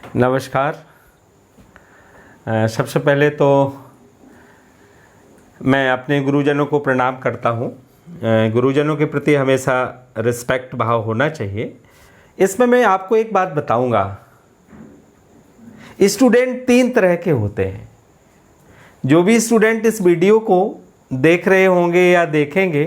नमस्कार। सबसे पहले तो मैं अपने गुरुजनों को प्रणाम करता हूँ। गुरुजनों के प्रति हमेशा रिस्पेक्ट भाव होना चाहिए। इसमें मैं आपको एक बात बताऊँगा, स्टूडेंट 3 तरह के होते हैं। जो भी स्टूडेंट इस वीडियो को देख रहे होंगे या देखेंगे,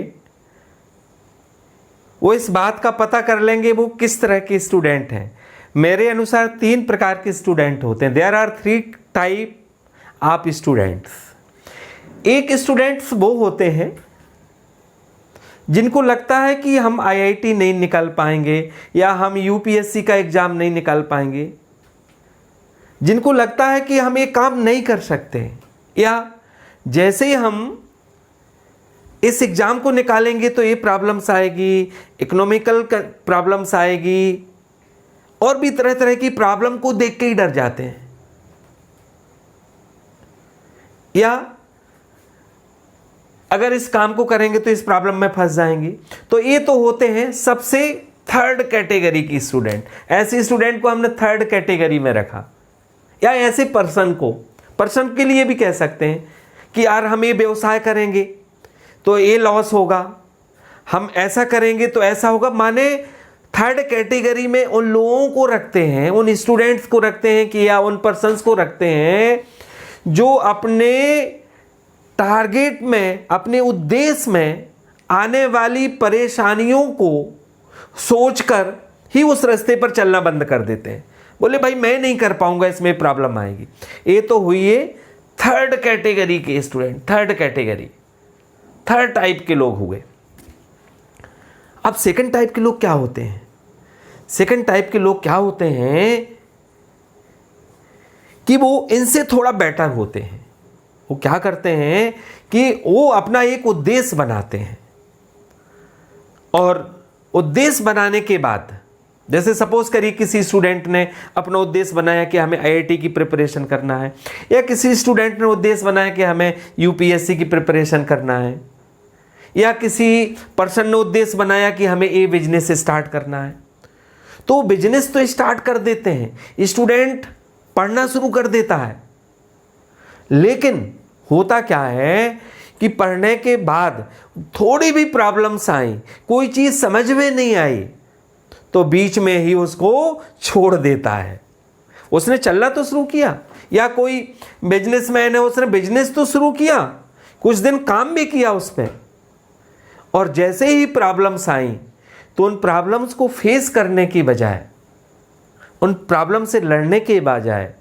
वो इस बात का पता कर लेंगे वो किस तरह के स्टूडेंट हैं। मेरे अनुसार 3 प्रकार के स्टूडेंट होते हैं। There are 3 type of students. एक स्टूडेंट्स वो होते हैं जिनको लगता है कि हम आईआईटी नहीं निकाल पाएंगे या हम यूपीएससी का एग्ज़ाम नहीं निकाल पाएंगे, जिनको लगता है कि हम ये काम नहीं कर सकते, या जैसे ही हम इस एग्ज़ाम को निकालेंगे तो ये प्रॉब्लम्स आएगी, इकोनॉमिकल प्रॉब्लम्स आएगी, और भी तरह तरह की प्रॉब्लम को देख के ही डर जाते हैं, या अगर इस काम को करेंगे तो इस प्रॉब्लम में फंस जाएंगे। तो ये तो होते हैं सबसे 3rd कैटेगरी की स्टूडेंट। ऐसे स्टूडेंट को हमने 3rd कैटेगरी में रखा। या ऐसे पर्सन के लिए भी कह सकते हैं कि यार हम ये व्यवसाय करेंगे तो ये लॉस होगा, हम ऐसा करेंगे तो ऐसा होगा। माने 3rd कैटेगरी में उन लोगों को रखते हैं, उन स्टूडेंट्स को रखते हैं कि या उन पर्सन्स को रखते हैं जो अपने टारगेट में, अपने उद्देश्य में आने वाली परेशानियों को सोचकर ही उस रास्ते पर चलना बंद कर देते हैं। बोले भाई मैं नहीं कर पाऊंगा, इसमें प्रॉब्लम आएगी। ये तो हुई है 3rd कैटेगरी के student. 3rd category, 3rd type के लोग हुए। अब 2nd टाइप के लोग क्या होते हैं? 2nd टाइप के लोग क्या होते हैं कि वो इनसे थोड़ा बेटर होते हैं। वो क्या करते हैं कि वो अपना एक उद्देश्य बनाते हैं, और उद्देश्य बनाने के बाद, जैसे सपोज करिए किसी स्टूडेंट ने अपना उद्देश्य बनाया कि हमें आईआईटी की प्रिपरेशन करना है, या किसी स्टूडेंट ने उद्देश्य बनाया कि हमें यूपीएससी की प्रिपरेशन करना है, या किसी पर्सन ने उद्देश्य बनाया कि हमें ये बिजनेस स्टार्ट करना है। तो बिजनेस तो स्टार्ट कर देते हैं, स्टूडेंट पढ़ना शुरू कर देता है। लेकिन होता क्या है कि पढ़ने के बाद थोड़ी भी प्रॉब्लम्स आई, कोई चीज़ समझ में नहीं आई, तो बीच में ही उसको छोड़ देता है। उसने चलना तो शुरू किया, या कोई बिजनेसमैन है, उसने बिजनेस तो शुरू किया, कुछ दिन काम भी किया उस पर, और जैसे ही प्रॉब्लम्स आई तो उन प्रॉब्लम्स को फेस करने की बजाय, उन प्रॉब्लम से लड़ने के बजाय,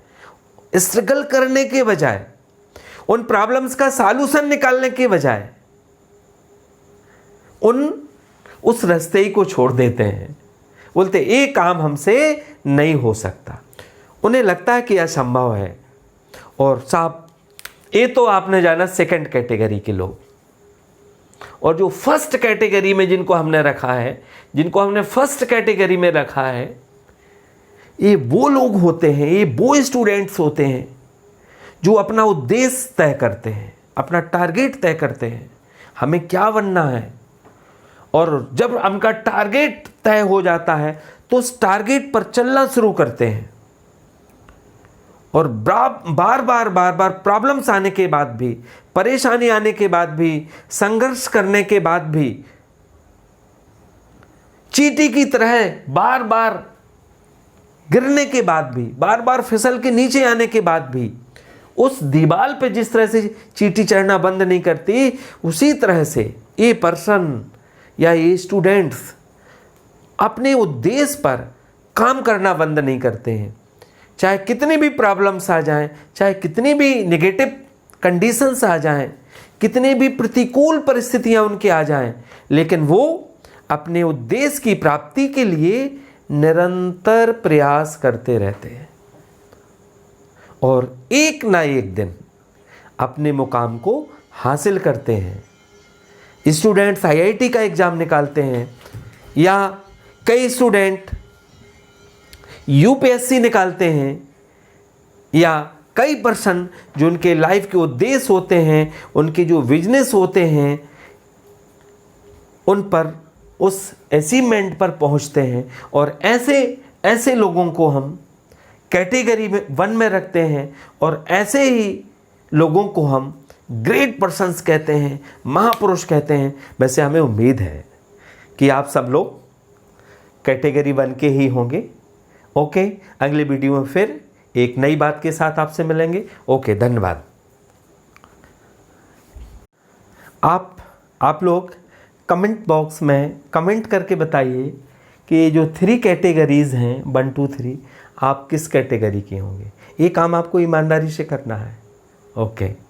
स्ट्रगल करने के बजाय, उन प्रॉब्लम्स का सॉल्यूशन निकालने के बजाय उस रास्ते ही को छोड़ देते हैं। बोलते ये काम हमसे नहीं हो सकता, उन्हें लगता है कि असंभव है। और साहब, ये तो आपने जाना 2nd कैटेगरी के लोग। और जो 1st कैटेगरी में जिनको हमने रखा है, जिनको हमने 1st कैटेगरी में रखा है, ये वो लोग होते हैं, ये वो स्टूडेंट्स होते हैं जो अपना उद्देश्य तय करते हैं, अपना टारगेट तय करते हैं, हमें क्या बनना है। और जब उनका टारगेट तय हो जाता है तो उस टारगेट पर चलना शुरू करते हैं। और बार बार प्रॉब्लम्स आने के बाद भी, परेशानी आने के बाद भी, संघर्ष करने के बाद भी, चींटी की तरह बार बार गिरने के बाद भी, बार बार फिसल के नीचे आने के बाद भी, उस दीवार पे जिस तरह से चींटी चढ़ना बंद नहीं करती, उसी तरह से ये पर्सन या ये स्टूडेंट्स अपने उद्देश्य पर काम करना बंद नहीं करते हैं। चाहे कितनी भी प्रॉब्लम्स आ जाएं, चाहे कितनी भी नेगेटिव कंडीशंस आ जाएं, कितनी भी प्रतिकूल परिस्थितियां उनके आ जाएं, लेकिन वो अपने उद्देश्य की प्राप्ति के लिए निरंतर प्रयास करते रहते हैं, और एक ना एक दिन अपने मुकाम को हासिल करते हैं। स्टूडेंट्स आईआईटी का एग्ज़ाम निकालते हैं, या कई स्टूडेंट यूपीएससी निकालते हैं, या कई पर्सन जो उनके लाइफ के उद्देश्य होते हैं, उनके जो बिजनेस होते हैं, उन पर उस अचीवमेंट पर पहुंचते हैं। और ऐसे लोगों को हम कैटेगरी में 1 में रखते हैं और ऐसे ही लोगों को हम ग्रेट पर्सन्स कहते हैं, महापुरुष कहते हैं। वैसे हमें उम्मीद है कि आप सब लोग कैटेगरी 1 के ही होंगे। ओके, अगले वीडियो में फिर एक नई बात के साथ आपसे मिलेंगे। ओके, धन्यवाद। आप लोग कमेंट बॉक्स में कमेंट करके बताइए कि ये जो 3 कैटेगरीज़ हैं 1 2 3, आप किस कैटेगरी के होंगे। ये काम आपको ईमानदारी से करना है। ओके।